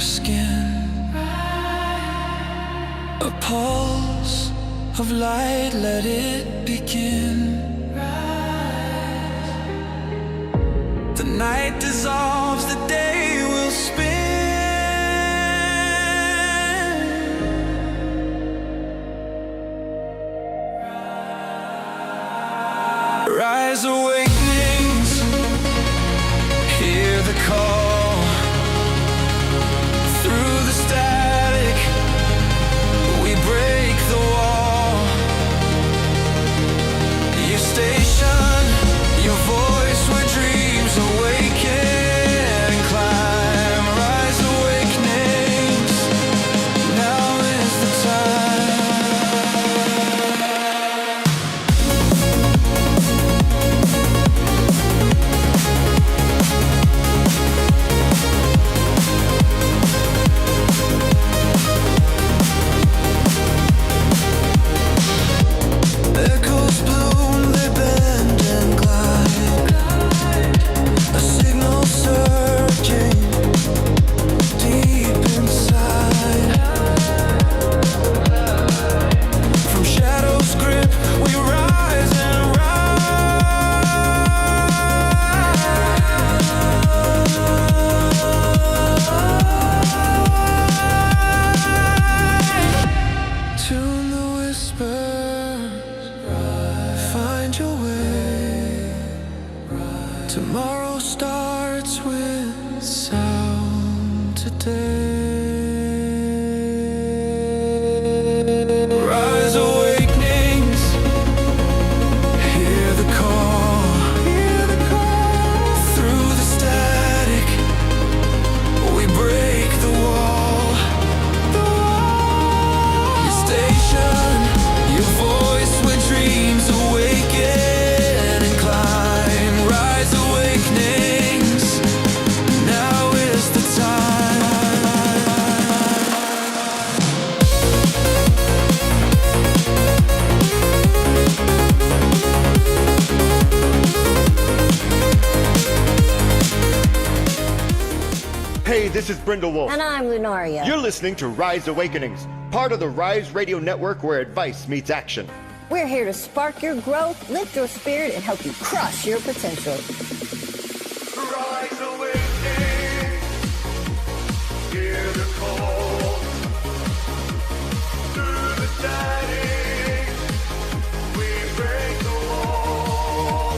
skin. A pulse of light, let it begin. The night dissolves, the day will spin. Rise, awakenings, hear the call. Through the static, we break the wall. Your station, your voice, where dreams awaken and climb. Rise, awakenings, now is the time. Echoes bloom, they bend and glide. A signal surging deep inside. From shadows' grip, we rise and rise. Tune the whispers, find your way. Tomorrow starts with sound today. Rise, awakenings, hear the call. Through the static, we break the wall. Your station, your voice, where dreams awaken and climb. Rise, awakenings, now is the time. Hey, this is Brindlewolf. And I'm Lunaria. You're listening to Rise Awakenings, part of the Rise Radio Network where advice meets action. We're here to spark your growth, lift your spirit, and help you crush your potential. Rise Awakenings, hear the call. Through the static, we break the wall.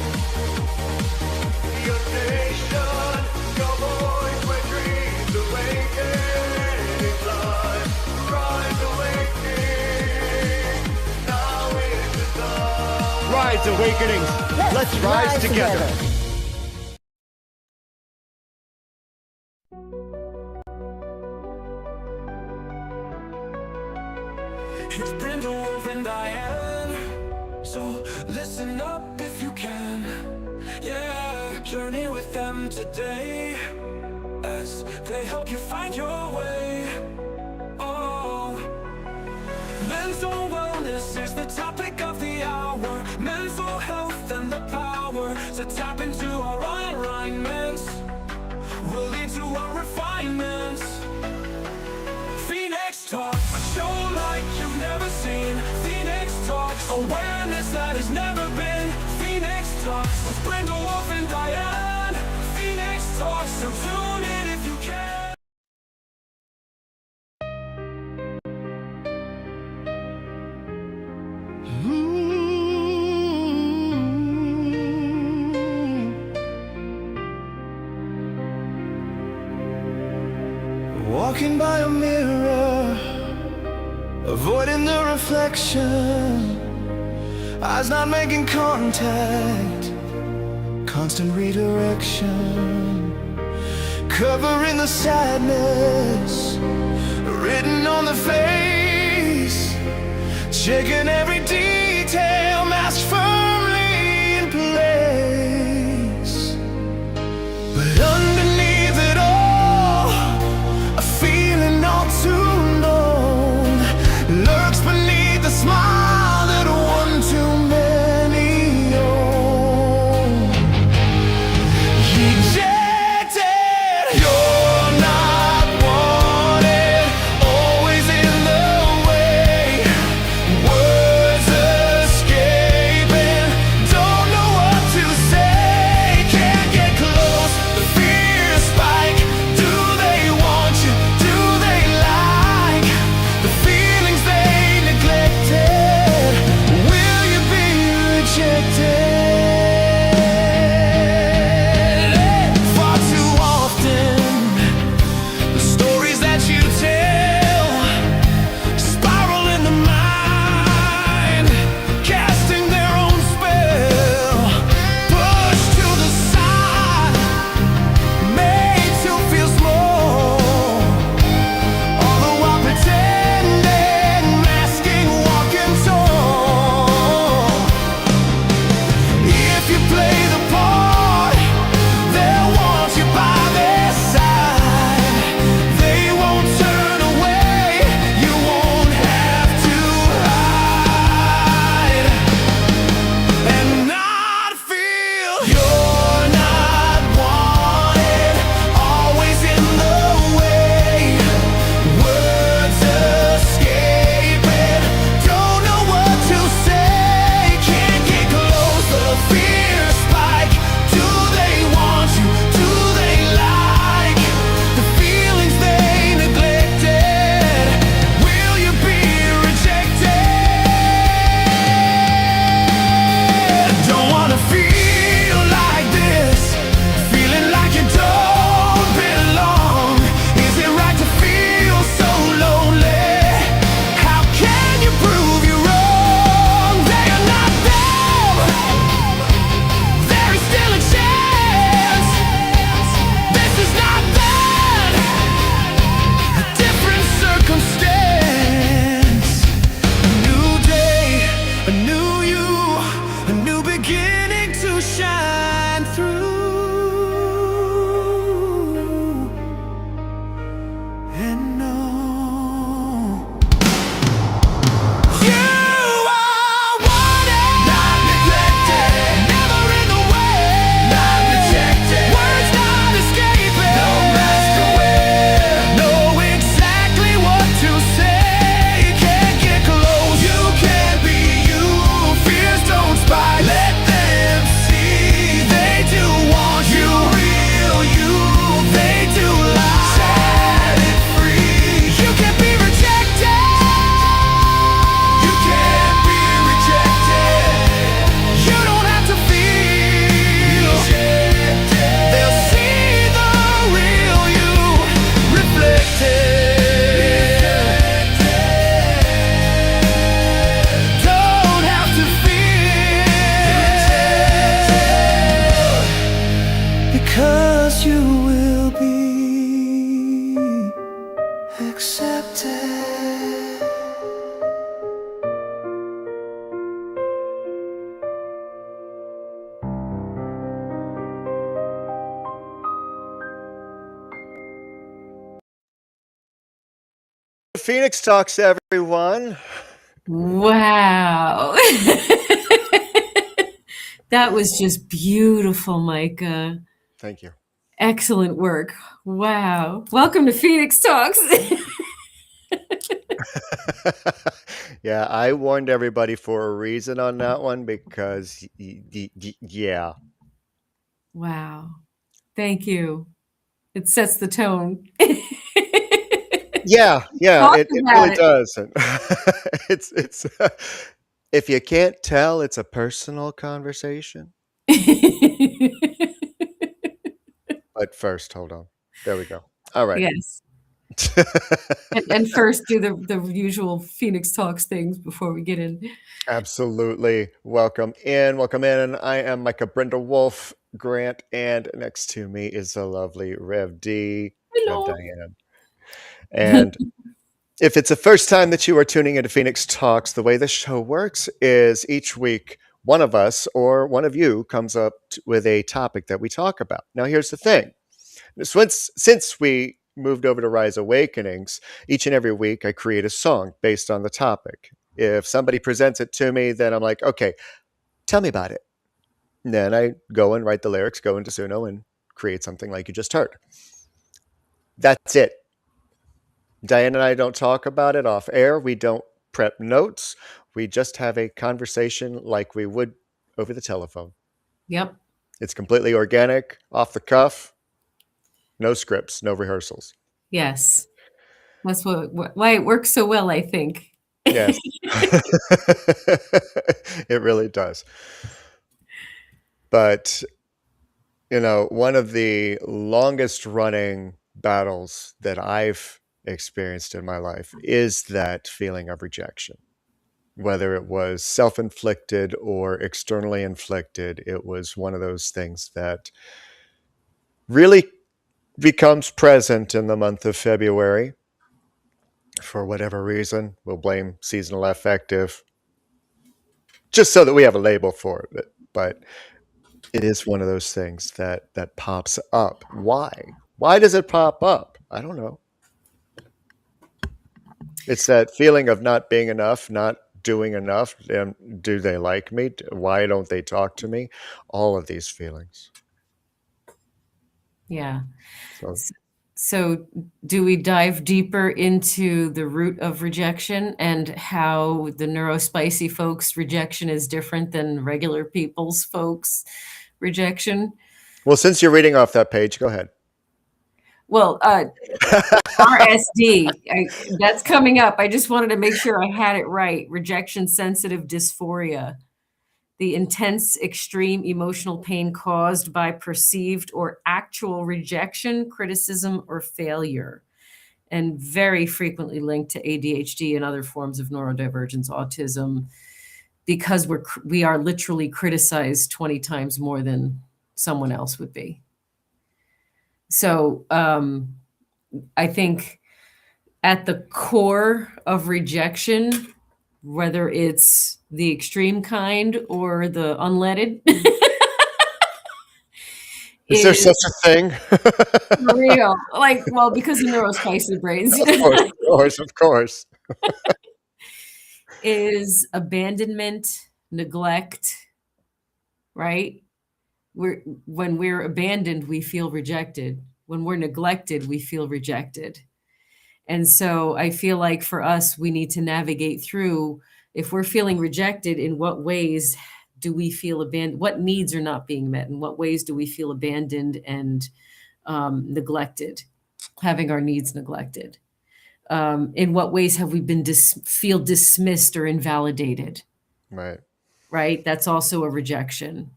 Your station, your voice, where dreams awaken and climb. Rise Awakenings, now is the time. Rise Awakenings, let's rise together. It's Brindlewolf and Diane, so listen up if you can. Yeah, journey with them today as they help you find your way. Oh, mental wellness is the topic of the hour. Mental health and the power to tap into our alignments will lead to our refinements. Phoenix Talk, a show like you've never seen. Phoenix Talks, awareness that has never been. Phoenix Talks with Brindlewolf and Diane. Phoenix Talks, so tune in if you can. Walking by a mirror, avoiding the reflection, eyes not making contact, constant redirection, covering the sadness written on the face, checking every detail, mask firmly in place. But underneath it all, a feeling all too known lurks beneath the smile that one too many own. Ejected, you're not one. accepted. Phoenix Talks, everyone. Wow. That was just beautiful, Micah. Thank you. Excellent work. Wow. Welcome to Phoenix Talks. Yeah, I warned everybody for a reason on that one because, yeah. Wow. Thank you. It sets the tone. Yeah, Talk it about really it. does. It's if you can't tell, it's a personal conversation. But first, hold on. There we go. All right. Yes. And first do the usual Phoenix Talks things before we get in. Absolutely. Welcome in. Welcome in. I am Michka Brindlewolf Grant, and next to me is the lovely Rev D, Rev Hello. Diane. And if it's the first time that you are tuning into Phoenix Talks, the way the show works is each week one of us or one of you comes up with a topic that we talk about. Now, here's the thing. Since we moved over to Rise Awakenings, each and every week I create a song based on the topic. If somebody presents it to me, then I'm like, okay, tell me about it. And then I go and write the lyrics, go into Suno and create something like you just heard. That's it. Diane and I don't talk about it off air. We don't prep notes. We just have a conversation like we would over the telephone. Yep. It's completely organic, off the cuff, no scripts, no rehearsals. Yes. That's why it works so well, I think. Yes. It really does. But, one of the longest running battles that I've experienced in my life is that feeling of rejection. Whether it was self-inflicted or externally inflicted, it was one of those things that really becomes present in the month of February. For whatever reason, we'll blame seasonal affective, just so that we have a label for it. But it is one of those things that pops up. Why? Why does it pop up? I don't know. It's that feeling of not being enough, not doing enough. Do they like me? Why don't they talk to me? All of these feelings. Yeah. So, So do we dive deeper into the root of rejection and how the neurospicy folks' rejection is different than regular people's folks' rejection? well, since you're reading off that page, go ahead. Well, RSD, that's coming up. I just wanted to make sure I had it right. Rejection sensitive dysphoria. The intense, extreme emotional pain caused by perceived or actual rejection, criticism, or failure, and very frequently linked to ADHD and other forms of neurodivergence, autism, because we are literally criticized 20 times more than someone else would be. So I think at the core of rejection, whether it's the extreme kind or the unleaded. Is there such a thing? For real. Well, because of neurospicy brains. Of course. Is abandonment, neglect, right? When we're abandoned, we feel rejected. When we're neglected, we feel rejected. And so I feel like for us, we need to navigate through, if we're feeling rejected, in what ways do we feel abandoned? What needs are not being met? In what ways do we feel abandoned and neglected, having our needs neglected? In what ways have we been feel dismissed or invalidated? Right. Right? That's also a rejection,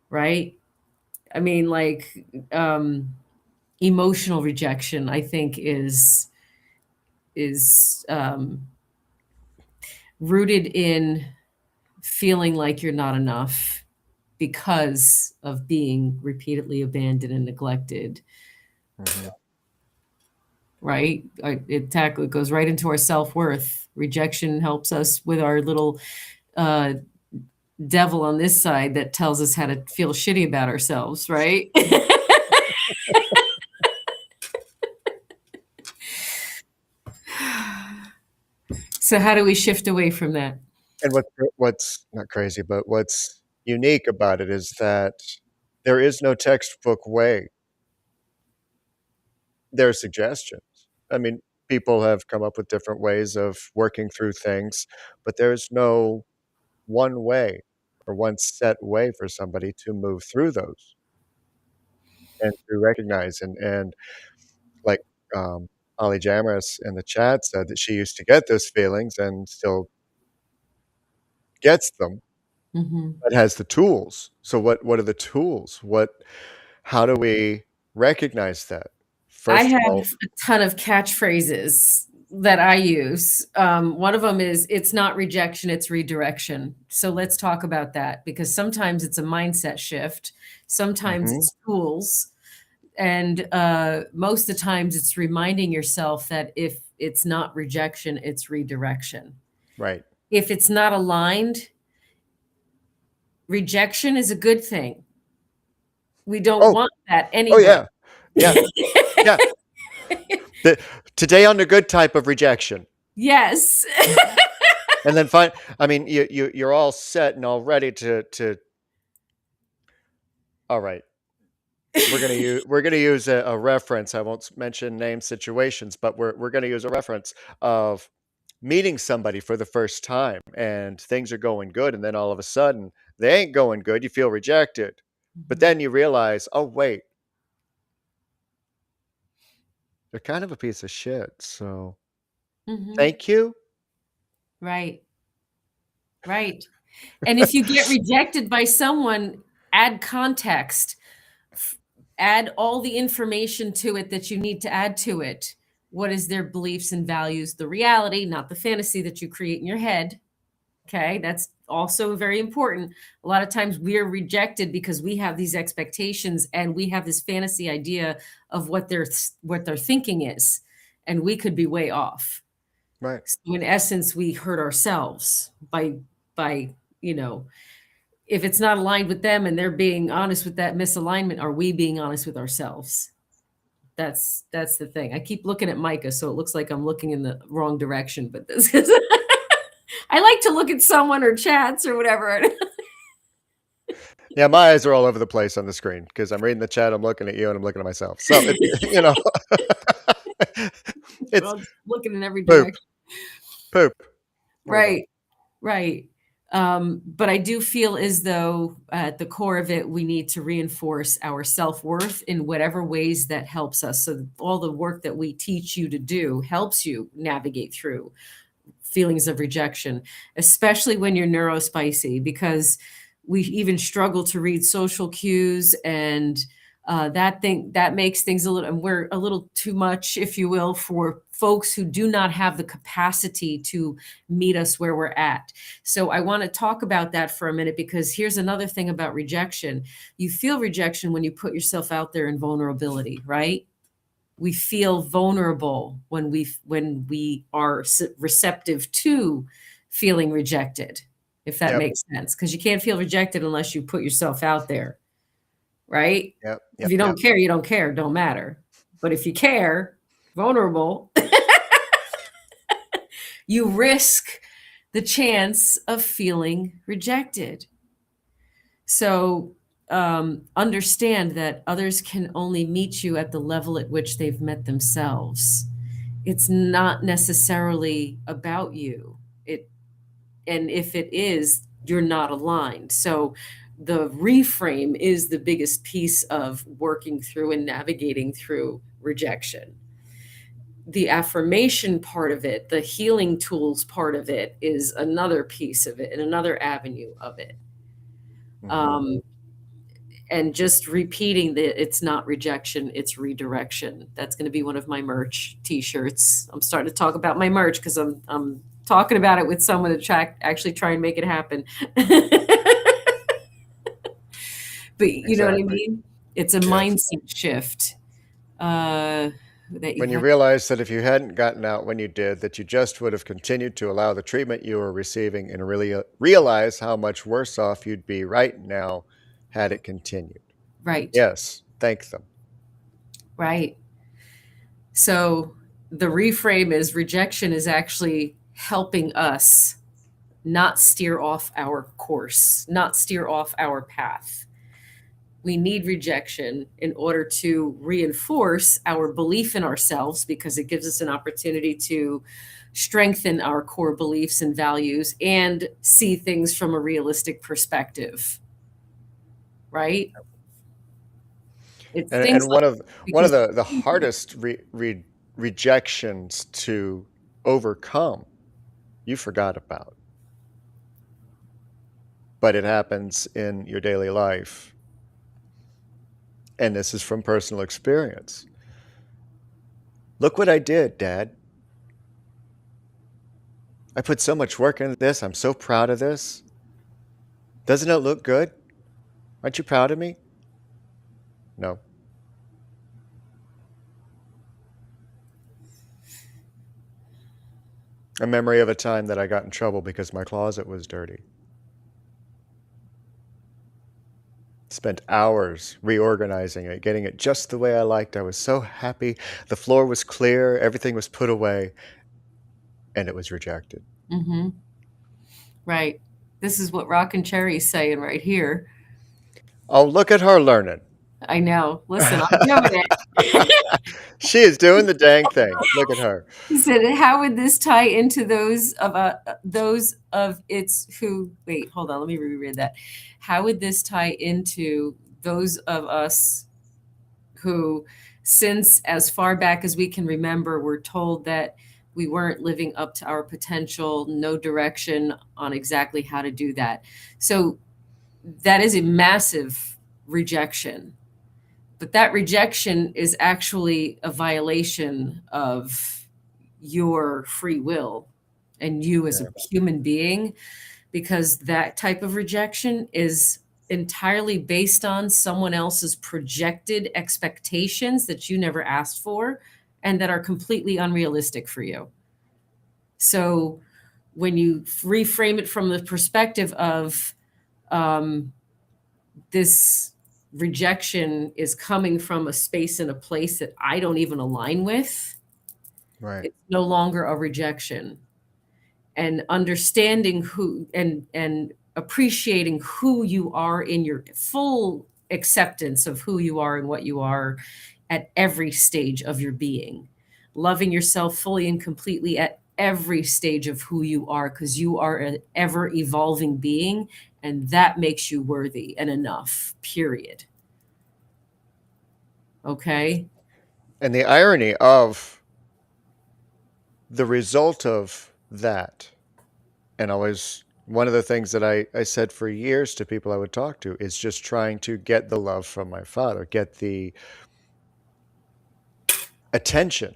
right? I mean, emotional rejection, I think, is rooted in feeling like you're not enough because of being repeatedly abandoned and neglected. Mm-hmm. right? It goes right into our self-worth. Rejection helps us with our little uh, devil on this side that tells us how to feel shitty about ourselves, right? So how do we shift away from that? And what's not crazy, but what's unique about it is that there is no textbook way. There are suggestions. I mean, people have come up with different ways of working through things, but there's no one way or one set way for somebody to move through those and to recognize and like, Ollie Jamrus in the chat said that she used to get those feelings and still gets them, Mm-hmm. but has the tools. So what are the tools? How do we recognize that? I First of have all, a ton of catchphrases that I use. One of them is, it's not rejection, it's redirection. So let's talk about that, because sometimes it's a mindset shift, sometimes mhm, it's tools, and most of the times it's reminding yourself that if it's not rejection, it's redirection. right. If it's not aligned, rejection is a good thing. We don't Oh, want that oh anyway. yeah. Yeah. Yeah. The today on the good type of rejection. Yes. And then I mean, you're all set and all ready to all right. We're gonna use a reference. I won't mention name situations, but we're gonna use a reference of meeting somebody for the first time and things are going good, and then all of a sudden they ain't going good. You feel rejected, but then you realize, oh wait, they're kind of a piece of shit. So Mhm. thank you. Right. Right. And if you get rejected by someone, add context, add all the information to it that you need to add to it. What is their beliefs and values, the reality, not the fantasy that you create in your head. Okay. That's also very important. A lot of times we're rejected because we have these expectations and we have this fantasy idea of what their thinking is. And we could be way off. Right. So in essence, we hurt ourselves by, you know, if it's not aligned with them and they're being honest with that misalignment, are we being honest with ourselves? That's the thing. I keep looking at Micah, so it looks like I'm looking in the wrong direction, but this is I like to look at someone or chats or whatever. Yeah, my eyes are all over the place on the screen because I'm reading the chat, I'm looking at you, and I'm looking at myself. So it, you know, We're it's all looking in every poop, direction. poop. More about Right. Right. But I do feel as though at the core of it, we need to reinforce our self-worth in whatever ways that helps us. So all the work that we teach you to do helps you navigate through feelings of rejection, especially when you're neurospicy, because we even struggle to read social cues, and that makes things a little, and we're a little too much, if you will, for folks who do not have the capacity to meet us where we're at. So I want to talk about that for a minute, because here's another thing about rejection. You feel rejection when you put yourself out there in vulnerability, right? We feel vulnerable when we are receptive to feeling rejected, if that yep, makes sense, because you can't feel rejected unless you put yourself out there, right? yep, If yep, you yep. don't care, you don't care, don't matter. But if you care, vulnerable, you risk the chance of feeling rejected. So understand that others can only meet you at the level at which they've met themselves. It's not necessarily about you. And if it is, you're not aligned. So the reframe is the biggest piece of working through and navigating through rejection. The affirmation part of it, the healing tools part of it, is another piece of it and another avenue of it. Mhm. And just repeating that it's not rejection, it's redirection. That's going to be one of my merch t-shirts. I'm starting to talk about my merch because I'm talking about it with someone to actually try and make it happen. But you know what I Exactly. mean? It's a Yes. mindset shift. Uh, that you When you have. realize that if you hadn't gotten out when you did, that you just would have continued to allow the treatment you were receiving and really realize how much worse off you'd be right now had it continued. Right, Yes, thank them. right. So the reframe is rejection is actually helping us not steer off our course, not steer off our path. We need rejection in order to reinforce our belief in ourselves because it gives us an opportunity to strengthen our core beliefs and values and see things from a realistic perspective, right? It's things And like one of because the hardest rejections to overcome, you forgot about, but it happens in your daily life. And this is from personal experience. Look what I did, Dad. I put so much work into this. I'm so proud of this. Doesn't it look good? Aren't you proud of me? No. A memory of a time that I got in trouble because my closet was dirty. Spent hours reorganizing it, getting it just the way I liked. I was so happy. The floor was clear, everything was put away, and it was rejected. Mhm. Right. This is what Rock and Cherry's saying right here. Oh, look at her learning. I know. Listen, I'm doing it. She is doing the dang thing. Look at her. He said, "How would this tie into those of its who?" Wait, hold on. Let me reread that. How would this tie into those of us who, since as far back as we can remember, were told that we weren't living up to our potential, no direction on exactly how to do that? So that is a massive rejection. But that rejection is actually a violation of your free will and you as a human being, because that type of rejection is entirely based on someone else's projected expectations that you never asked for and that are completely unrealistic for you. So when you reframe it from the perspective of this rejection is coming from a space and a place that I don't even align with, Right. it's no longer a rejection. And understanding who and appreciating who you are in your full acceptance of who you are and what you are at every stage of your being. Loving yourself fully and completely at every stage of who you are, because you are an ever evolving being, and that makes you worthy and enough, period. Okay? And the irony of the result of that, and always one of the things that I said for years to people I would talk to is just trying to get the love from my father, get the attention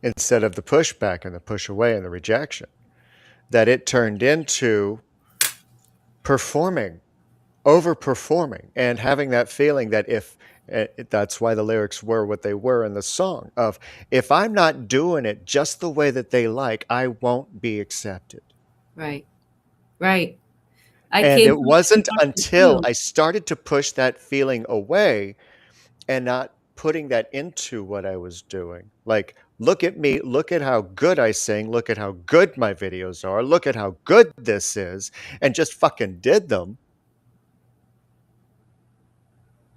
instead of the pushback and the push away and the rejection, that it turned into performing, overperforming, and having that feeling that if that's why the lyrics were what they were in the song of, if I'm not doing it just the way that they like, I won't be accepted. Right. Right. I And came it from the wasn't imposter until too. I started to push that feeling away and not putting that into what I was doing. Like, look at me, look at how good I sing, look at how good my videos are, look at how good this is, and just fucking did them.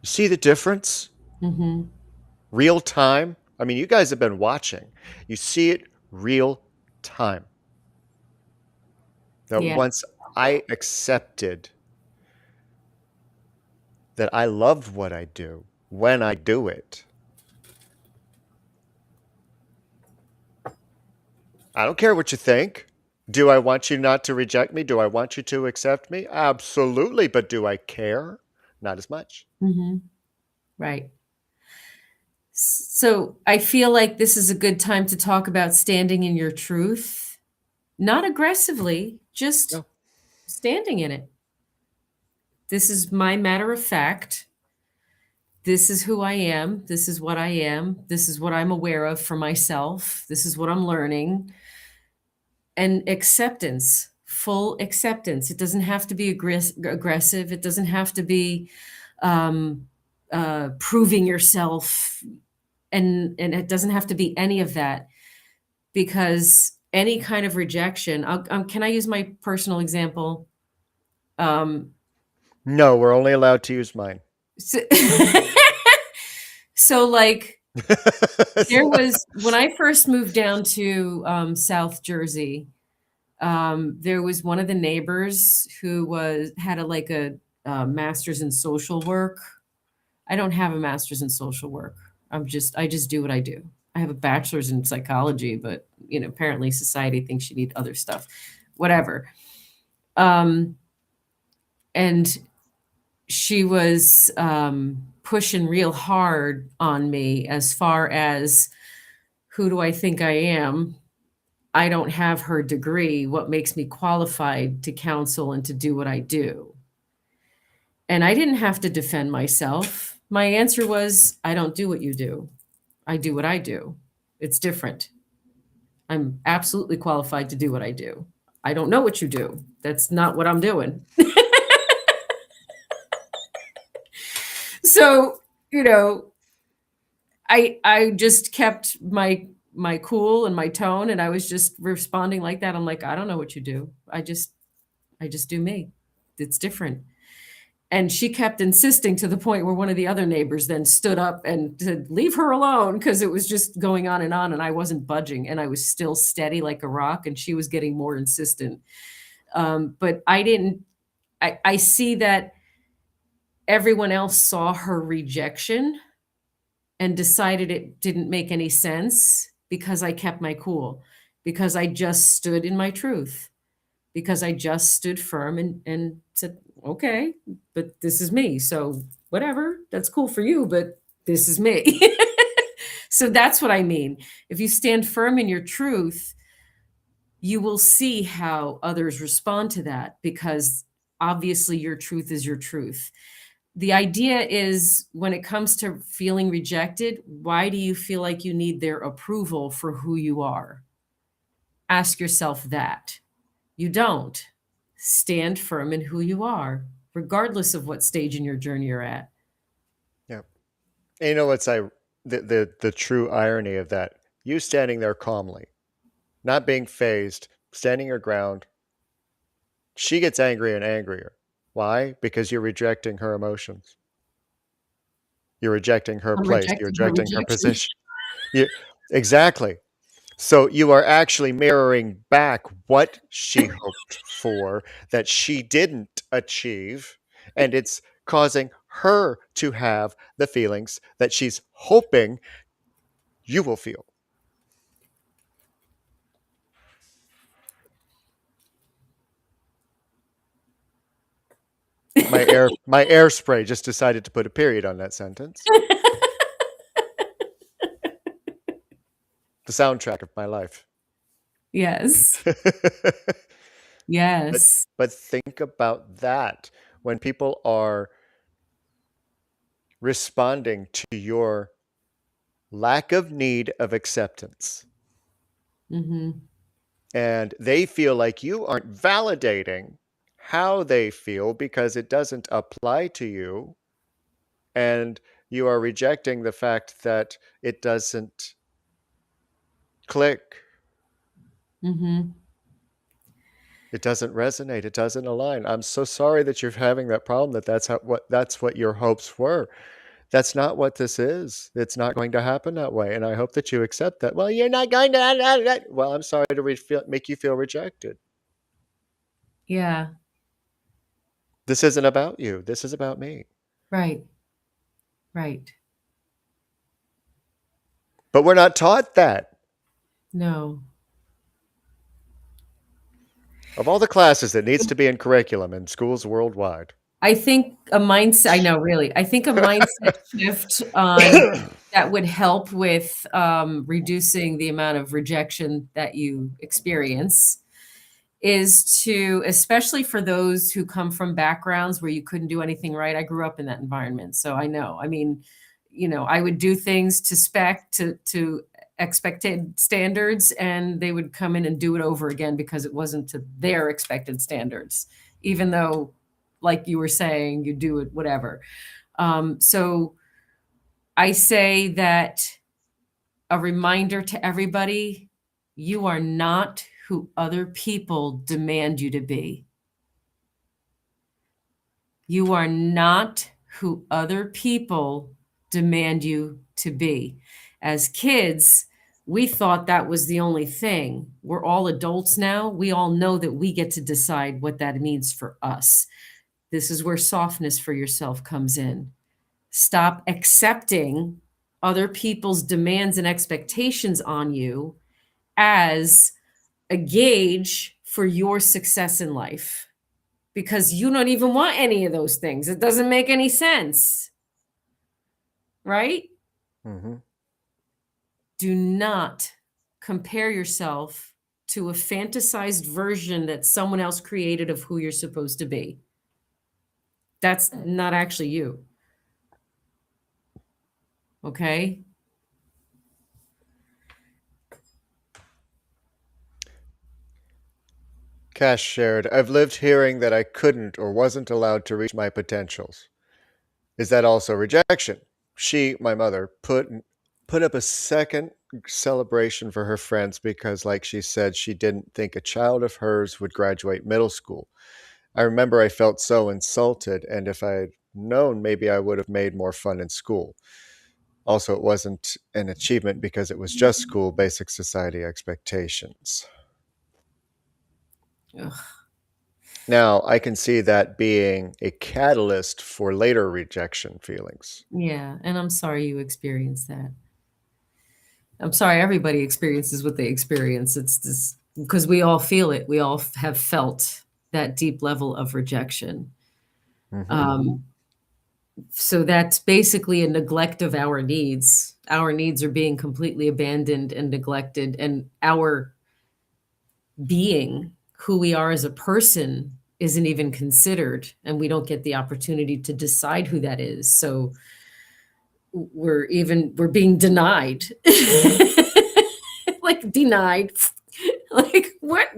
You see the difference? Mm-hmm. Real time. I mean, you guys have been watching. You see it real time. That Yeah. once I accepted that I loved what I do when I do it, I don't care what you think. Do I want you not to reject me? Do I want you to accept me? Absolutely. But do I care? Not as much. Mm-hmm. Right. So I feel like this is a good time to talk about standing in your truth, not aggressively, just No. standing in it. This is my matter of fact. this is who I am. This is what I am. This is what I'm aware of for myself. This is what I'm learning. And acceptance, full acceptance. It doesn't have to be aggressive. It doesn't have to be proving yourself. And it doesn't have to be any of that, because any kind of rejection, can I use my personal example? No, we're only allowed to use mine. So, so like, there was, when I first moved down to South Jersey, there was one of the neighbors who had a master's in social work. I don't have a master's in social work. I just do what I do. I have a bachelor's in psychology, but apparently society thinks you need other stuff, whatever. And she was pushing real hard on me as far as, who do I think I am? I don't have her degree. What makes me qualified to counsel and to do what I do? And I didn't have to defend myself. My answer was, I don't do what you do. I do what I do. It's different. I'm absolutely qualified to do what I do. I don't know what you do. That's not what I'm doing. So, I just kept my cool and my tone, and I was just responding like that. I'm like, I don't know what you do. I just do me. It's different. And she kept insisting, to the point where one of the other neighbors then stood up and said, leave her alone, because it was just going on, and I wasn't budging, and I was still steady like a rock, and she was getting more insistent. But I see that everyone else saw her rejection and decided it didn't make any sense, because I kept my cool, because I just stood in my truth, because I just stood firm and said, okay, but this is me. So whatever, that's cool for you, but this is me. So that's what I mean. If you stand firm in your truth, you will see how others respond to that, because obviously your truth is your truth. The idea is, when it comes to feeling rejected, why do you feel like you need their approval for who you are? Ask yourself that. You don't. Stand firm in who you are, regardless of what stage in your journey you're at. Yeah. And what's the true irony of that? You standing there calmly, not being phased, standing your ground. She gets angrier and angrier. Why? Because you're rejecting her emotions. You're rejecting her place. You're rejecting her position. Exactly. So you are actually mirroring back what she hoped for that she didn't achieve, and it's causing her to have the feelings that she's hoping you will feel. My air spray just decided to put a period on that sentence. The soundtrack of my life. Yes. Yes. But think about that. When people are responding to your lack of need of acceptance, and they feel like you aren't validating how they feel because it doesn't apply to you, and you are rejecting the fact that it doesn't click. It doesn't resonate. It doesn't align. I'm so sorry that you're having that problem, that's what your hopes were. That's not what this is. It's not going to happen that way. And I hope that you accept that. Well, you're not going to. Well, I'm sorry to make you feel rejected. Yeah. This isn't about you. This is about me. Right. Right. But we're not taught that. No. Of all the classes that needs to be in curriculum in schools worldwide. I think a mindset, I know, really. I think a mindset shift that would help with reducing the amount of rejection that you experience is to, especially for those who come from backgrounds where you couldn't do anything right. I grew up in that environment, so I know. I mean, I would do things to expected standards, and they would come in and do it over again because it wasn't to their expected standards, even though, like you were saying, you do it, whatever. So I say that a reminder to everybody, you are not who other people demand you to be. You are not who other people demand you to be. As kids, we thought that was the only thing. We're all adults now. We all know that we get to decide what that means for us. This is where softness for yourself comes in. Stop accepting other people's demands and expectations on you as a gauge for your success in life, because you don't even want any of those things. It doesn't make any sense, right? Mm-hmm. Do not compare yourself to a fantasized version that someone else created of who you're supposed to be. That's not actually you. Okay? Cash shared, I've lived hearing that I couldn't or wasn't allowed to reach my potentials. Is that also rejection? She, my mother, put up a second celebration for her friends because, like she said, she didn't think a child of hers would graduate middle school. I remember I felt so insulted, and if I had known, maybe I would have made more fun in school. Also, it wasn't an achievement because it was just school, basic society expectations. Ugh. Now, I can see that being a catalyst for later rejection feelings. Yeah, and I'm sorry you experienced that. I'm sorry everybody experiences what they experience. It's this because we all feel it. We all have felt that deep level of rejection. Mhm. So that's basically a neglect of our needs. Our needs are being completely abandoned and neglected, and our being, who we are as a person, isn't even considered, and we don't get the opportunity to decide who that is. So we're being denied. Like denied. Like what?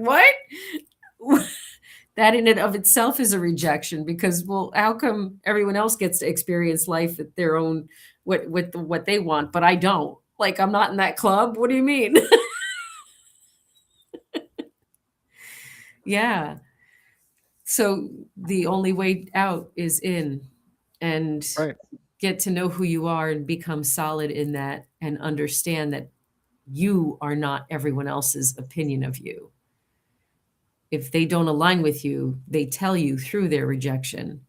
That in and of itself is a rejection, because, well, how come everyone else gets to experience life at their own what they want, but I don't? Like, I'm not in that club. What do you mean? Yeah. So the only way out is in, and Right. get to know who you are and become solid in that, and understand that you are not everyone else's opinion of you. If they don't align with you, they tell you through their rejection.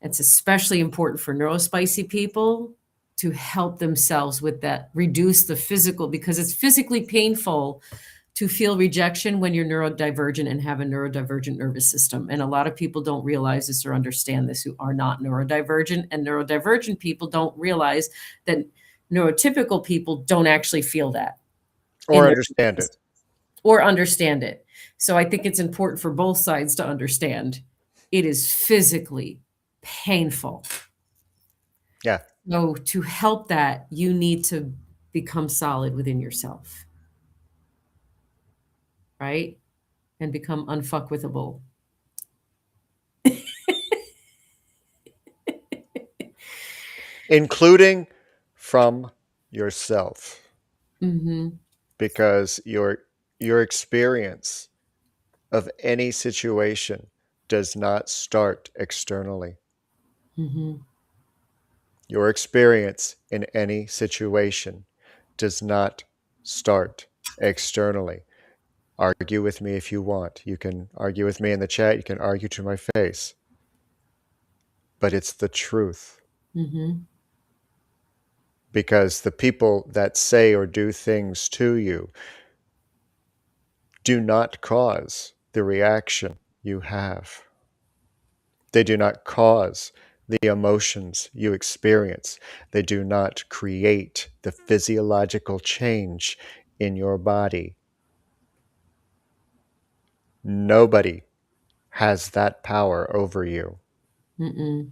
It's especially important for neurospicy people to help themselves with that, reduce the physical, because it's physically painful to feel rejection when you're neurodivergent and have a neurodivergent nervous system. And a lot of people don't realize this or understand this who are not neurodivergent. And neurodivergent people don't realize that neurotypical people don't actually feel that. Or understand it. Or understand it. So I think it's important for both sides to understand it is physically painful. Yeah. So to help that, you need to become solid within yourself, right? And become unfuckwithable. Including from yourself. Mm-hmm. Because your experience of any situation does not start externally. Mm-hmm. Your experience in any situation does not start externally. Argue with me if you want. You can argue with me in the chat. You can argue to my face. But it's the truth. Mm-hmm. Because the people that say or do things to you do not cause the reaction you have. They do not cause the emotions you experience. They do not create the physiological change in your body. Nobody has that power over you. Mm-mm.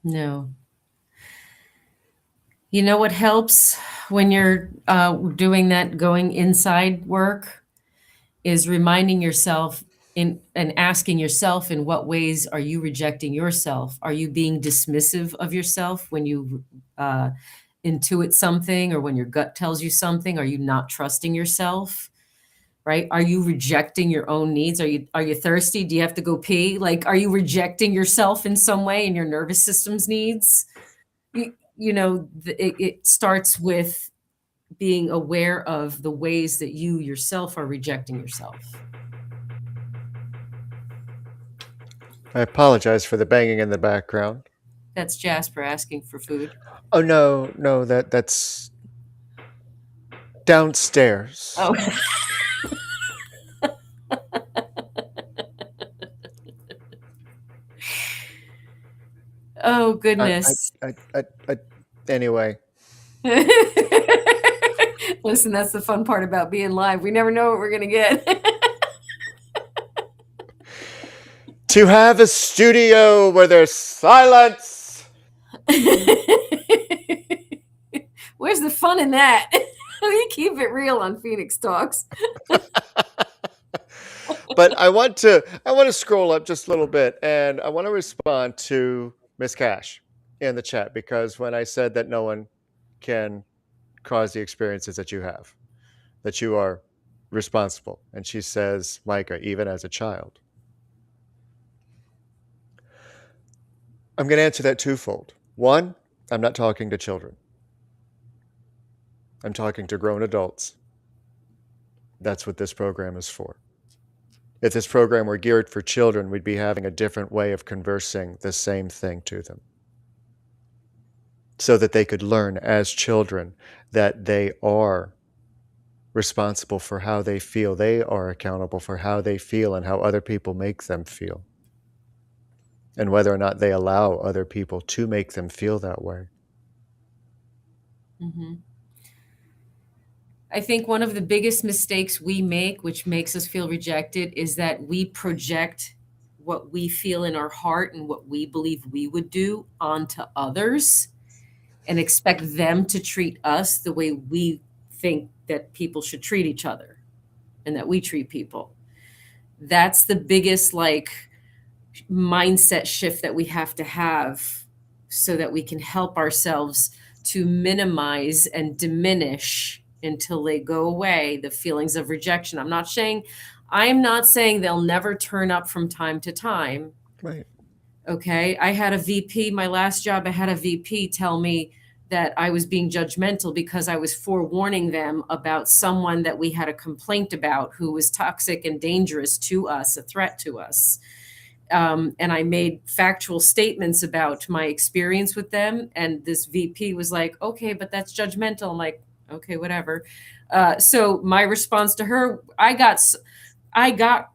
No. You know what helps when you're doing that going inside work is reminding yourself and asking yourself, in what ways are you rejecting yourself? Are you being dismissive of yourself when you intuit something, or when your gut tells you something? Are you not trusting yourself? Right? Are you rejecting your own needs? Are you thirsty? Do you have to go pee? Like, are you rejecting yourself in some way, in your nervous system's needs? It starts with being aware of the ways that you yourself are rejecting yourself. I apologize for the banging in the background. That's Jasper asking for food. Oh no, that's downstairs. Oh. Oh, goodness. Anyway. Listen, that's the fun part about being live. We never know what we're going to get. To have a studio where there's silence. Where's the fun in that? We keep it real on Phoenix Talks. But I want to scroll up just a little bit, and I want to respond to Miss Cash in the chat, because when I said that no one can cause the experiences that you have, that you are responsible, and she says, Michka, even as a child. I'm going to answer that twofold. One, I'm not talking to children. I'm talking to grown adults. That's what this program is for. If this program were geared for children, we'd be having a different way of conversing the same thing to them, so that they could learn as children that they are responsible for how they feel. They are accountable for how they feel and how other people make them feel, and whether or not they allow other people to make them feel that way. Mm-hmm. I think one of the biggest mistakes we make, which makes us feel rejected, is that we project what we feel in our heart and what we believe we would do onto others, and expect them to treat us the way we think that people should treat each other and that we treat people. That's the biggest mindset shift that we have to have, so that we can help ourselves to minimize and diminish until they go away the feelings of rejection. I'm not saying they'll never turn up from time to time. Right. Okay. I had a VP, my last job, I had a VP tell me that I was being judgmental because I was forewarning them about someone that we had a complaint about who was toxic and dangerous to us, a threat to us. And I made factual statements about my experience with them. And this VP was like, okay, but that's judgmental. I'm like, okay, whatever. So my response to her, I got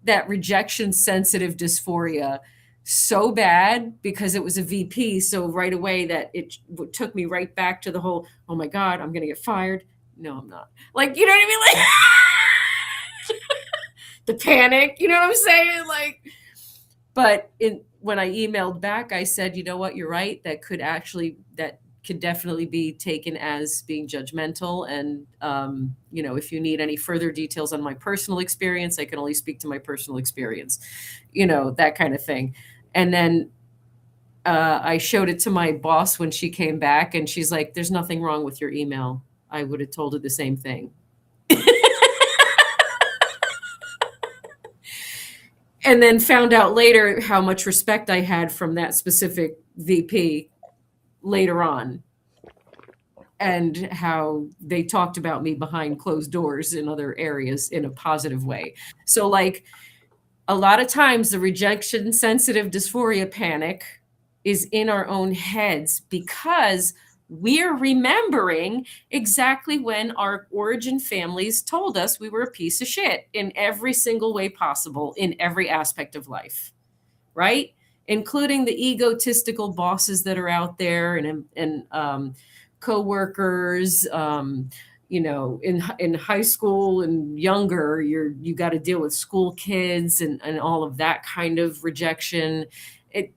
that rejection sensitive dysphoria so bad because it was a VP. So right away that it took me right back to the whole, oh my God, I'm going to get fired. No, I'm not. Like, you know what I mean? Like the panic, you know what I'm saying? Like, but when I emailed back, I said, you know what, you're right. That could definitely be taken as being judgmental. And, if you need any further details on my personal experience, I can only speak to my personal experience, that kind of thing. And then I showed it to my boss when she came back, and she's like, there's nothing wrong with your email. I would have told her the same thing. And then found out later how much respect I had from that specific VP later on, and how they talked about me behind closed doors in other areas in a positive way. So a lot of times the rejection sensitive dysphoria panic is in our own heads because we're remembering exactly when our origin families told us we were a piece of shit in every single way possible in every aspect of life, right? Including the egotistical bosses that are out there and coworkers, in high school and younger, you got to deal with school kids and all of that kind of rejection.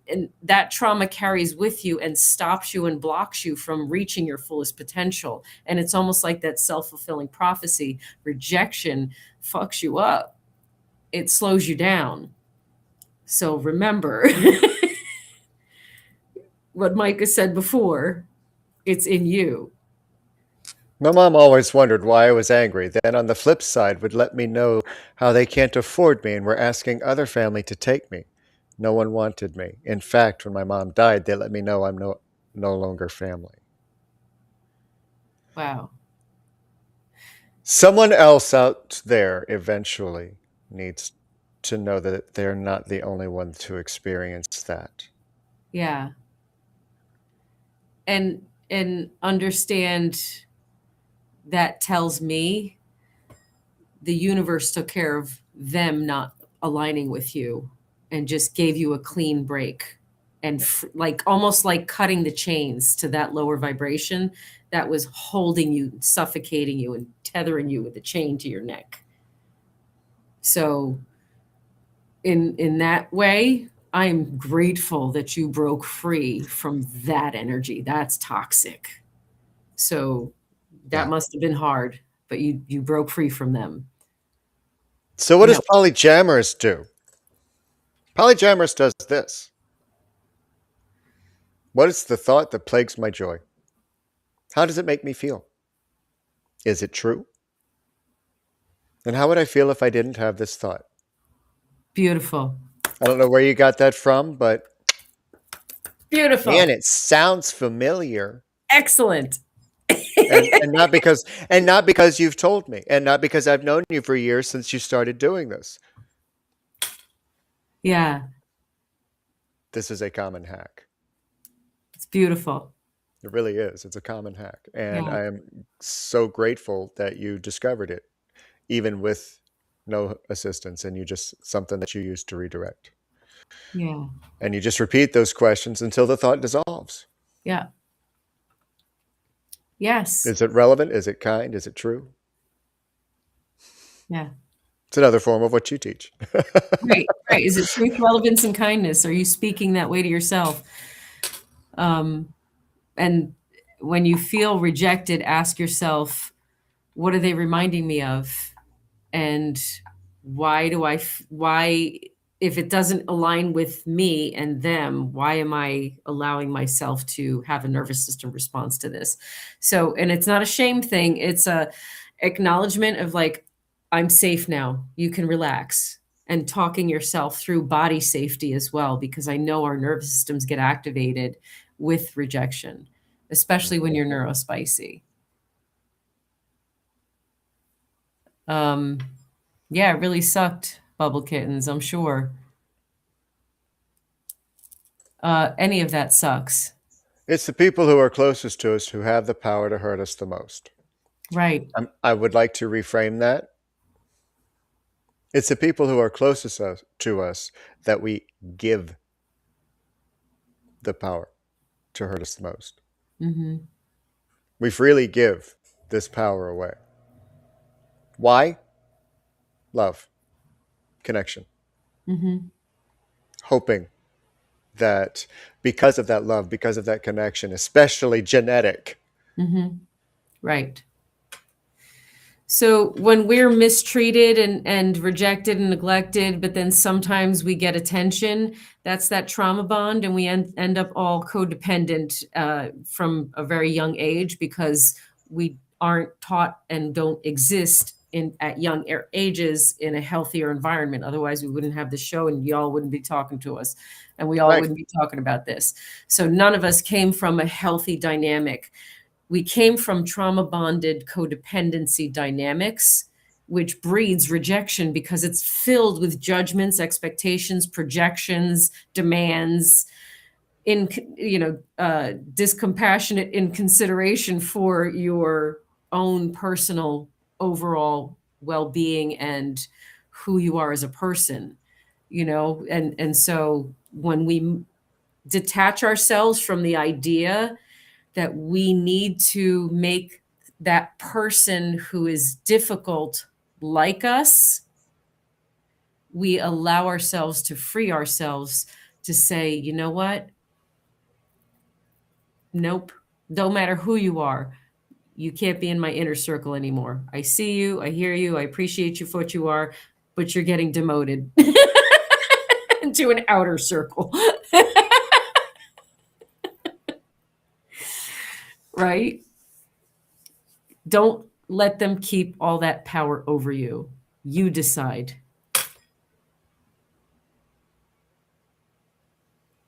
And that trauma carries with you and stops you and blocks you from reaching your fullest potential. And it's almost like that self-fulfilling prophecy. Rejection fucks you up. It slows you down. So remember what Micah said before, it's in you. My mom always wondered why I was angry, then on the flip side would let me know how they can't afford me and were asking other family to take me. No one wanted me. In fact, when my mom died, they let me know I'm no longer family. Wow. Someone else out there eventually needs to know that they're not the only one to experience that. Yeah. And understand that tells me the universe took care of them not aligning with you and just gave you a clean break, and like almost like cutting the chains to that lower vibration that was holding you, suffocating you, and tethering you with a chain to your neck. So in that way, I'm grateful that you broke free from that energy. That's toxic. So that must have been hard, but you broke free from them. So what does polyamorous do? Polyamorous does this. What is the thought that plagues my joy? How does it make me feel? Is it true? And how would I feel if I didn't have this thought? Beautiful. I don't know where you got that from, but beautiful. Man, it sounds familiar. Excellent. and not because you've told me, and not because I've known you for years since you started doing this. Yeah. This is a common hack. It's beautiful. It really is. It's a common hack. And I am so grateful that you discovered it, even with no assistance, and you just something that you use to redirect. Yeah. And you just repeat those questions until the thought dissolves. Yeah. Yes. Is it relevant? Is it kind? Is it true? Yeah. It's another form of what you teach. Right. Is it truth, relevance, and kindness? Are you speaking that way to yourself? And when you feel rejected, ask yourself, what are they reminding me of? And why, if it doesn't align with me and them, why am I allowing myself to have a nervous system response to this? So, and it's not a shame thing. It's a acknowledgement of like, I'm safe now. You can relax, and talking yourself through body safety as well, because I know our nervous systems get activated with rejection, especially when you're neurospicy. Yeah, it really sucked, Bubble Kittens, I'm sure. Any of that sucks. It's the people who are closest to us who have the power to hurt us the most. Right. I would like to reframe that. It's the people who are closest to us that we give the power to hurt us the most. Mm-hmm. We freely give this power away. Why? Love. Connection. Mm-hmm. Hoping that because of that love, because of that connection, especially genetic. Mm-hmm. Right. So when we're mistreated and rejected and neglected, but then sometimes we get attention, that's that trauma bond, and we end up all codependent from a very young age, because we aren't taught and don't exist at young ages in a healthier environment. Otherwise, we wouldn't have the show, and y'all wouldn't be talking to us, and we all wouldn't be talking about this. So none of us came from a healthy dynamic. We came from trauma bonded codependency dynamics, which breeds rejection because it's filled with judgments, expectations, projections, demands, discompassionate inconsideration for your own personal overall well-being and who you are as a person, and so when we detach ourselves from the idea that we need to make that person who is difficult like us, we allow ourselves to free ourselves to say, you know what? Nope. Don't matter who you are. You can't be in my inner circle anymore. I see you. I hear you. I appreciate you for what you are, but you're getting demoted into an outer circle. Right? Don't let them keep all that power over you. You decide.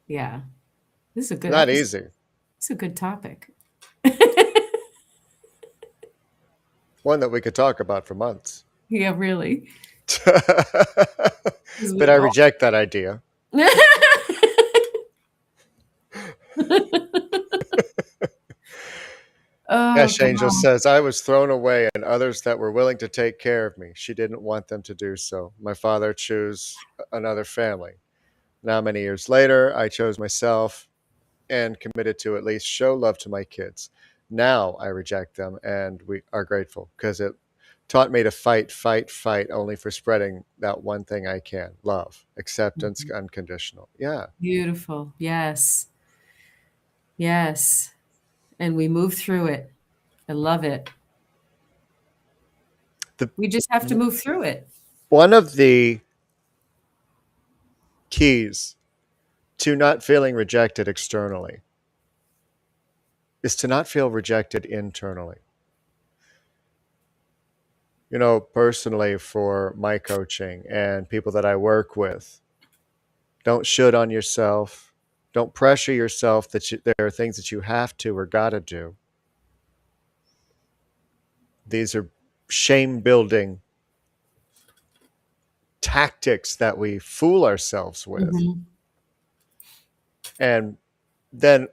Yeah. This is a good Not episode. easy. It's a good topic. One that we could talk about for months. Yeah, really. But I reject that idea. Oh, Ash God. Angel says, I was thrown away and others that were willing to take care of me. She didn't want them to do so. My father chose another family. Now, many years later, I chose myself and committed to at least show love to my kids. Now I reject them and we are grateful because it taught me to fight, fight, fight only for spreading that one thing I can love, acceptance, unconditional. Yeah. Beautiful. Yes. Yes. And we move through it. I love it. We just have to move through it. One of the keys to not feeling rejected externally is to not feel rejected internally. You know, personally, for my coaching and people that I work with, don't should on yourself. Don't pressure yourself that there are things that you have to or got to do. These are shame building tactics that we fool ourselves with. Mhm. And then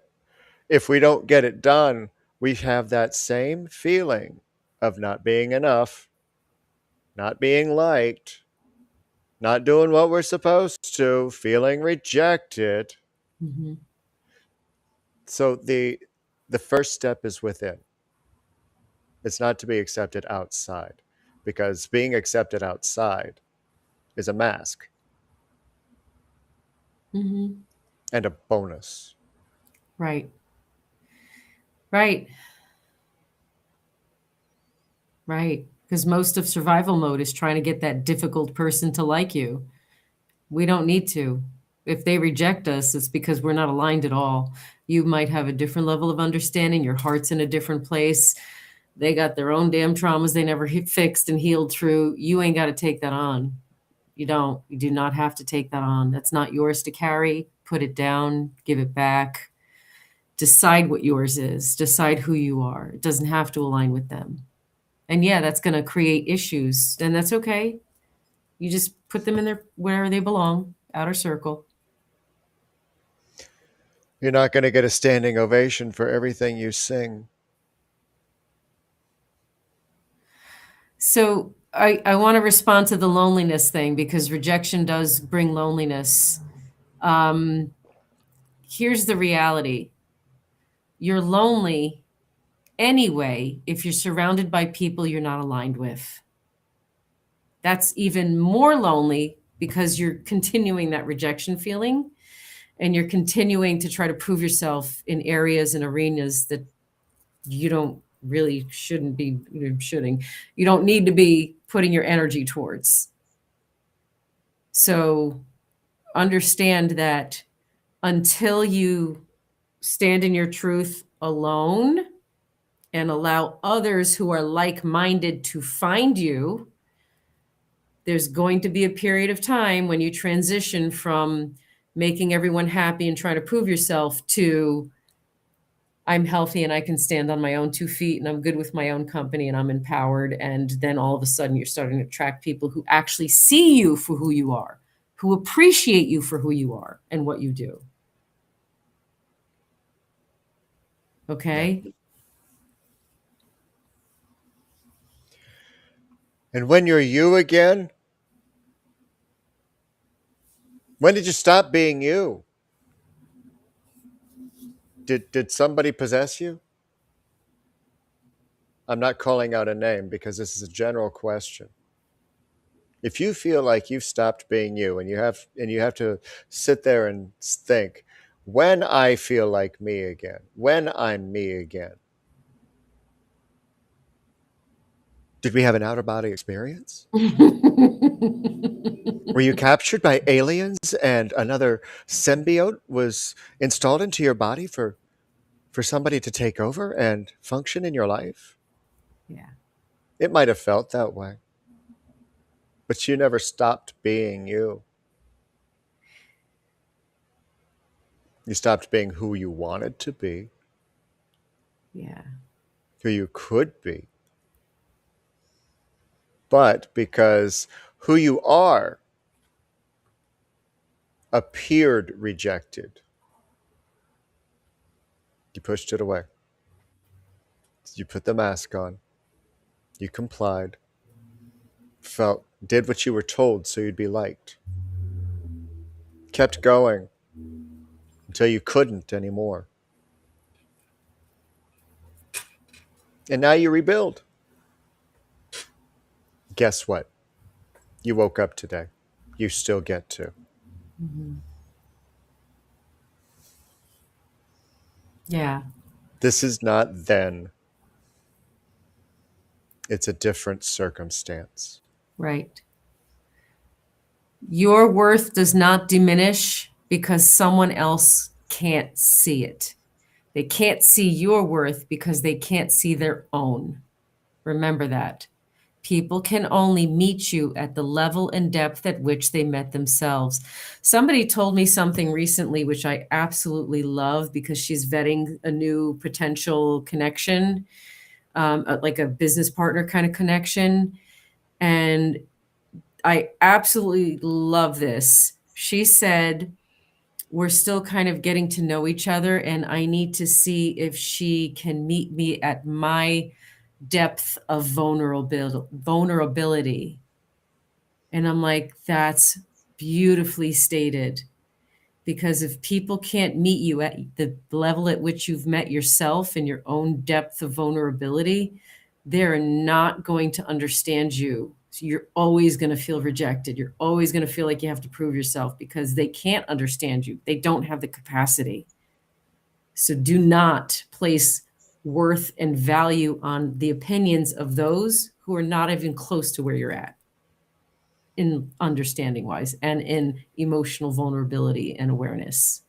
if we don't get it done, we have that same feeling of not being enough, not being liked, not doing what we're supposed to, feeling rejected. Mhm. So the first step is within. It's not to be accepted outside, because being accepted outside is a mask Mhm. and a bonus. Right. Right. Right. Because most of survival mode is trying to get that difficult person to like you. We don't need to. If they reject us, it's because we're not aligned at all. You might have a different level of understanding. Your heart's in a different place. They got their own damn traumas they never fixed and healed through. You ain't got to take that on. You don't. You do not have to take that on. That's not yours to carry. Put it down, give it back. Decide what yours is. Decide who you are. It doesn't have to align with them. And yeah, that's going to create issues, and that's okay. You just put them in their where they belong, outer circle. You're not going to get a standing ovation for everything you sing. So I want to respond to the loneliness thing because rejection does bring loneliness. Here's the reality. You're lonely anyway if you're surrounded by people you're not aligned with. That's even more lonely because you're continuing that rejection feeling and you're continuing to try to prove yourself in areas and arenas that you don't really shouldn't be shoulding. You don't need to be putting your energy towards. So understand that until you stand in your truth alone and allow others who are like-minded to find you, there's going to be a period of time when you transition from making everyone happy and trying to prove yourself to I'm healthy and I can stand on my own 2 feet and I'm good with my own company and I'm empowered. And then all of a sudden you're starting to attract people who actually see you for who you are, who appreciate you for who you are and what you do. Okay? Yeah. And when you're you again, when did you stop being you? Did somebody possess you? I'm not calling out a name because this is a general question. If you feel like you've stopped being you and you have to sit there and think, when I feel like me again, when I'm me again, did we have an outer body experience? Were you captured by aliens and another symbiote was installed into your body for somebody to take over and function in your life? Yeah. It might have felt that way, but you never stopped being you. You stopped being who you wanted to be, Yeah. who you could be. But because who you are appeared rejected, you pushed it away. You put the mask on. You complied. Did what you were told so you'd be liked. Kept going until you couldn't anymore. And now you rebuild. Guess what? You woke up today. You still get to. Yeah. This is not then. It's a different circumstance. Right. Your worth does not diminish because someone else can't see it. They can't see your worth because they can't see their own. Remember that. People can only meet you at the level and depth at which they met themselves. Somebody told me something recently, which I absolutely love because she's vetting a new potential connection, like a business partner kind of connection. And I absolutely love this. She said, we're still kind of getting to know each other, and I need to see if she can meet me at my depth of vulnerability. And I'm like, that's beautifully stated. Because if people can't meet you at the level at which you've met yourself in your own depth of vulnerability, they're not going to understand you. So you're always going to feel rejected. You're always going to feel like you have to prove yourself because they can't understand you. They don't have the capacity. So do not place worth and value on the opinions of those who are not even close to where you're at in understanding wise and in emotional vulnerability and awareness.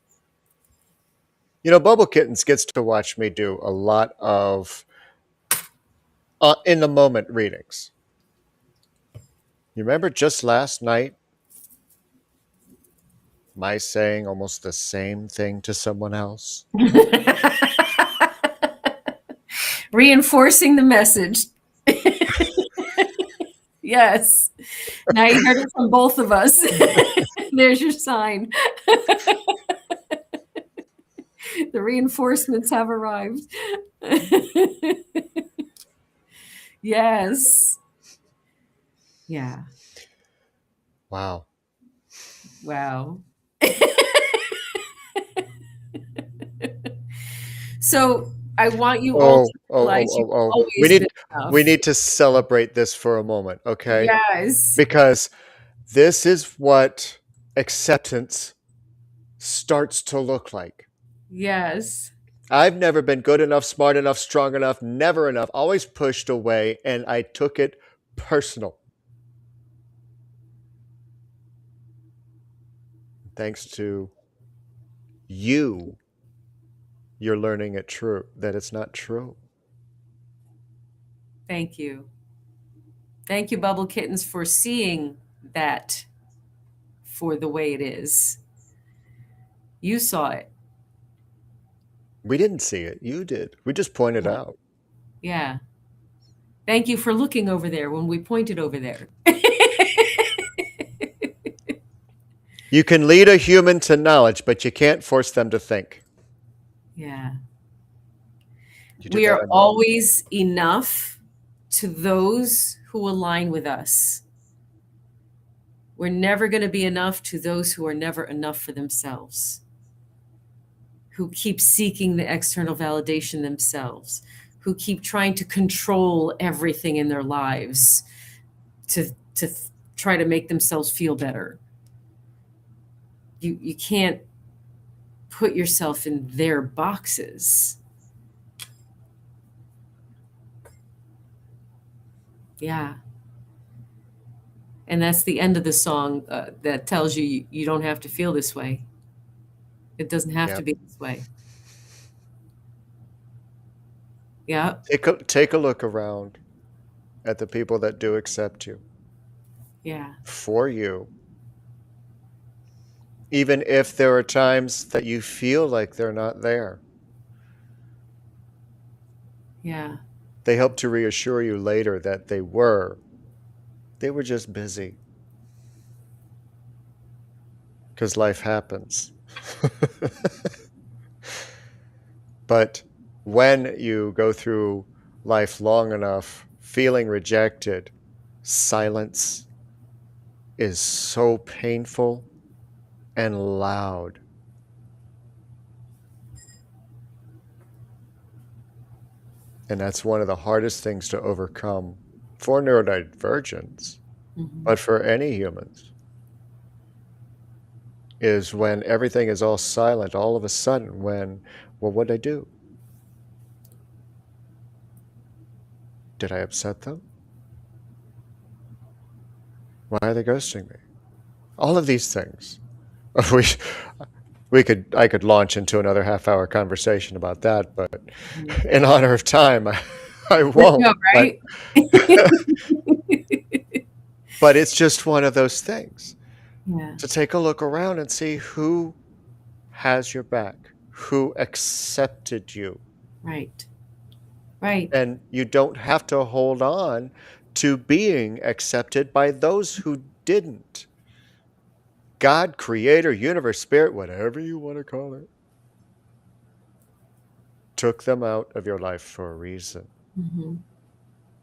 You know, Bubble Kittens gets to watch me do a lot of in the moment readings. You remember just last night, my saying almost the same thing to someone else? Reinforcing the message. Yes. Now you heard it from both of us. There's your sign. The reinforcements have arrived. Yes. Yeah. Wow. Wow. So I want you all to realize you've always been enough. We need to celebrate this for a moment, okay? Yes. Because this is what acceptance starts to look like. Yes. I've never been good enough, smart enough, strong enough, never enough, always pushed away, and I took it personal. Thanks to you, you're learning that it's not true. Thank you. Thank you, Bubble Kittens, for seeing that for the way it is. You saw it. We didn't see it. You did. We just pointed out. Yeah. Thank you for looking over there when we pointed over there. You can lead a human to knowledge, but you can't force them to think. Yeah. We are always enough to those who align with us. We're never going to be enough to those who are never enough for themselves, who keep seeking the external validation themselves, who keep trying to control everything in their lives to try to make themselves feel better. You can't put yourself in their boxes. Yeah. And that's the end of the song that tells you you don't have to feel this way. It doesn't have to be this way. Yeah. Take a look around at the people that do accept you. Yeah. For you. Even if there are times that you feel like they're not there. Yeah. They help to reassure you later that they were just busy. Because life happens. But when you go through life long enough feeling rejected, silence is so painful and loud. And that's one of the hardest things to overcome for neurodivergents, but for any humans, is when everything is all silent all of a sudden when, well, what'd I do? Did I upset them? Why are they ghosting me? All of these things. I could launch into another half-hour conversation about that, but in honor of time, I won't. No, right? But it's just one of those things. Yeah. To take a look around and see who has your back, who accepted you. Right. Right. And you don't have to hold on to being accepted by those who didn't. God, creator, universe, spirit, whatever you want to call it, took them out of your life for a reason. Mm-hmm.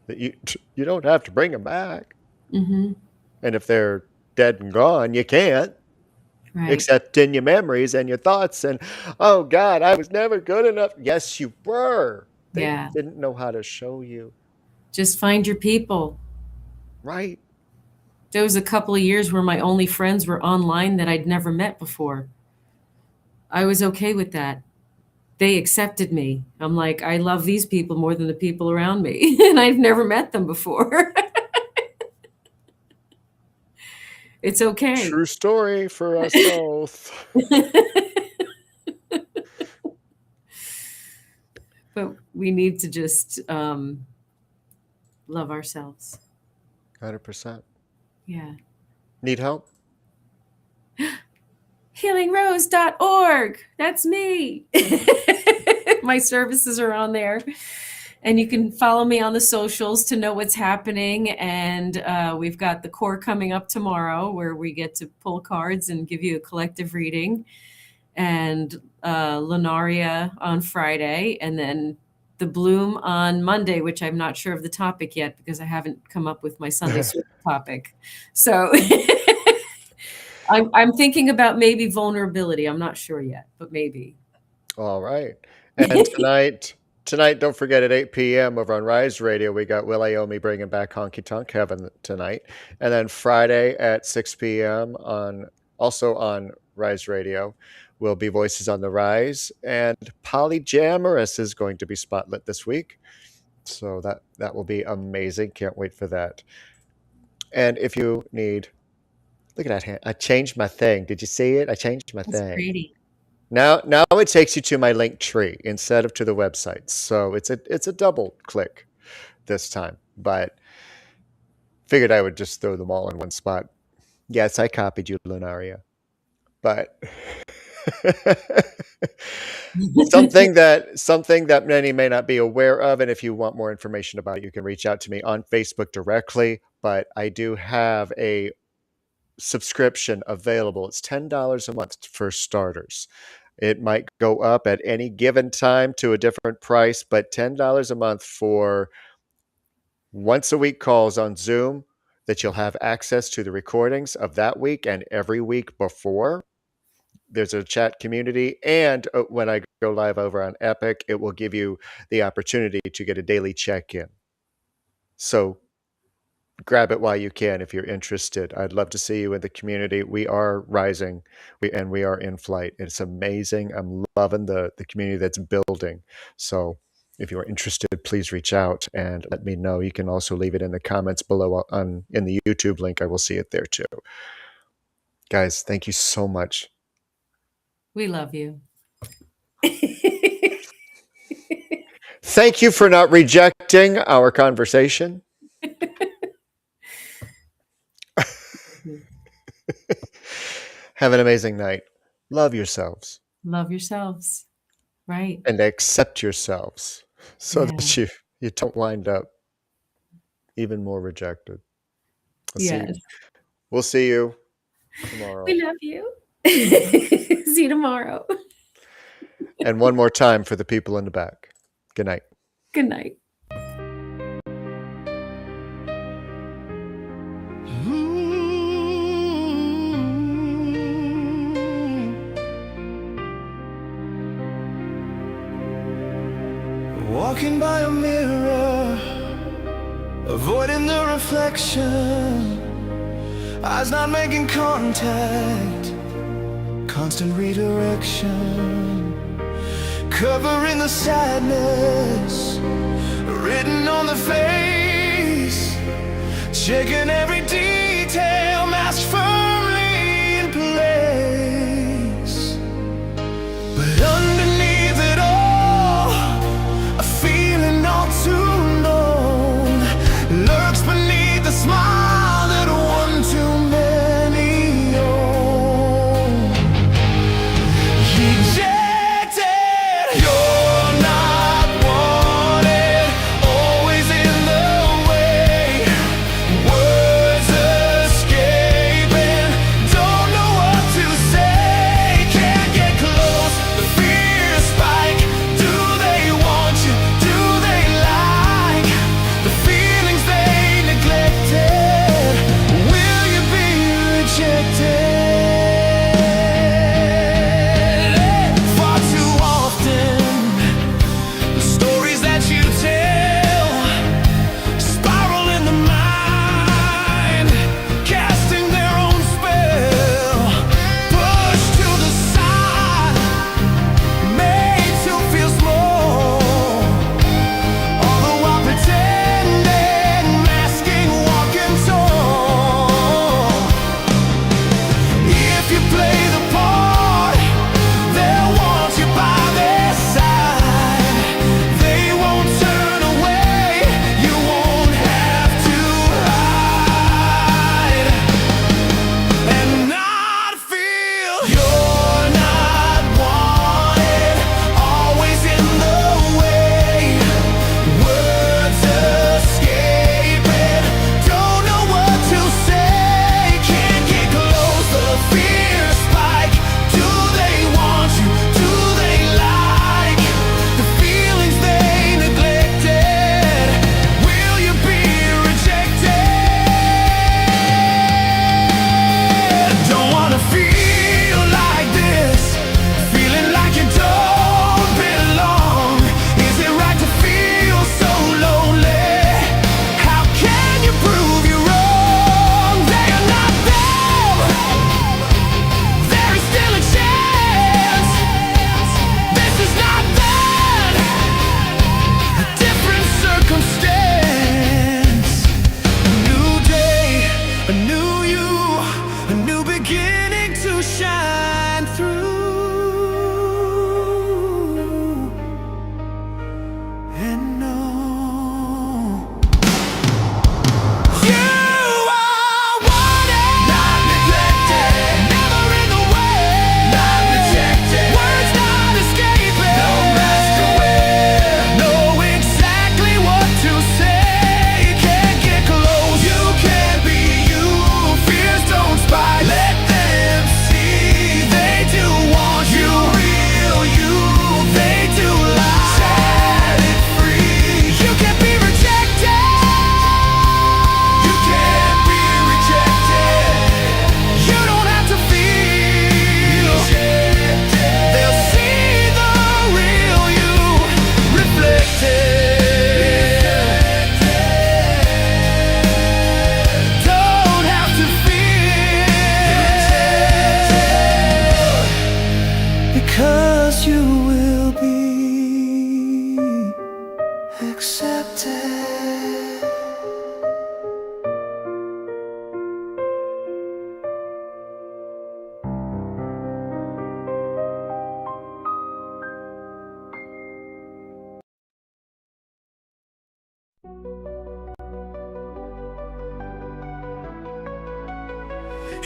That you don't have to bring them back. Mm-hmm. And if they're dead and gone, you can't. Right. Except in your memories and your thoughts and, oh God, I was never good enough. Yes, you were. They didn't know how to show you. Just find your people. Right. There was a couple of years where my only friends were online that I'd never met before. I was okay with that. They accepted me. I'm like, I love these people more than the people around me. And I've never met them before. It's okay. True story for us both. But we need to just love ourselves. 100%. Yeah. Need help? healingrose.org. That's me. My services are on there. And you can follow me on the socials to know what's happening. And we've got the core coming up tomorrow where we get to pull cards and give you a collective reading. And Lunaria on Friday. And then the Bloom on Monday, which I'm not sure of the topic yet because I haven't come up with my Sunday topic. So I'm thinking about maybe vulnerability. I'm not sure yet, but maybe. All right. And tonight, don't forget at 8 p.m. over on Rise Radio, we got Will Aomi bringing back Honky Tonk Heaven tonight. And then Friday at 6 p.m. also on Rise Radio will be Voices on the Rise. And Polyjamorous is going to be spotlit this week. So that will be amazing. Can't wait for that. And if you need, look at that hand. I changed my thing. Did you see it? I changed my That's thing. pretty. Now it takes you to my link tree instead of to the website. So it's a double click this time, but figured I would just throw them all in one spot. Yes, I copied you, Lunaria. But something that many may not be aware of, and if you want more information about it, you can reach out to me on Facebook directly. But I do have a subscription available. It's $10 a month for starters. It might go up at any given time to a different price, but $10 a month for once a week calls on Zoom that you'll have access to the recordings of that week and every week before. there's a chat community, and when I go live over on Epic, it will give you the opportunity to get a daily check-in. So grab it while you can if you're interested. I'd love to see you in the community. We are rising, we are in flight. It's amazing. I'm loving the community that's building. So if you're interested, please reach out and let me know. You can also leave it in the comments below in the YouTube link. I will see it there too. Guys, thank you so much. We love you. Thank you for not rejecting our conversation. Have an amazing night. Love yourselves. Love yourselves. Right. And accept yourselves so that you don't wind up even more rejected. We'll see you tomorrow. We love you. See you tomorrow. And one more time for the people in the back. Good night. Good night. Walking by a mirror, avoiding the reflection, eyes not making contact, constant redirection, covering the sadness written on the face, checking every detail, masked firmly in place. But underneath it all, a feeling all too known lurks beneath the smile that one too many own. Rejected, you're not wanted, always in the way. Words escape.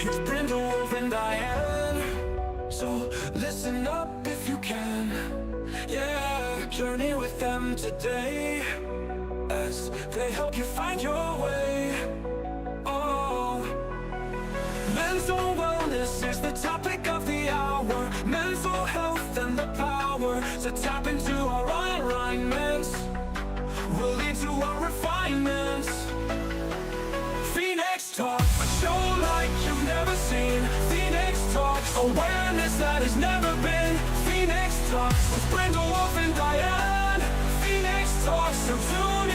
It's Brindlewolf and Diane. So listen up if you can. Yeah, journey with them today as they help you find your way. Oh, mental wellness is the topic of the hour. Mental health and the power to tap into our alignments will lead to our refinements. Phoenix Talks, a show like you've never seen. Phoenix Talks, awareness that has never been. Phoenix Talks with Brindlewolf and Diane. Phoenix Talks, so tune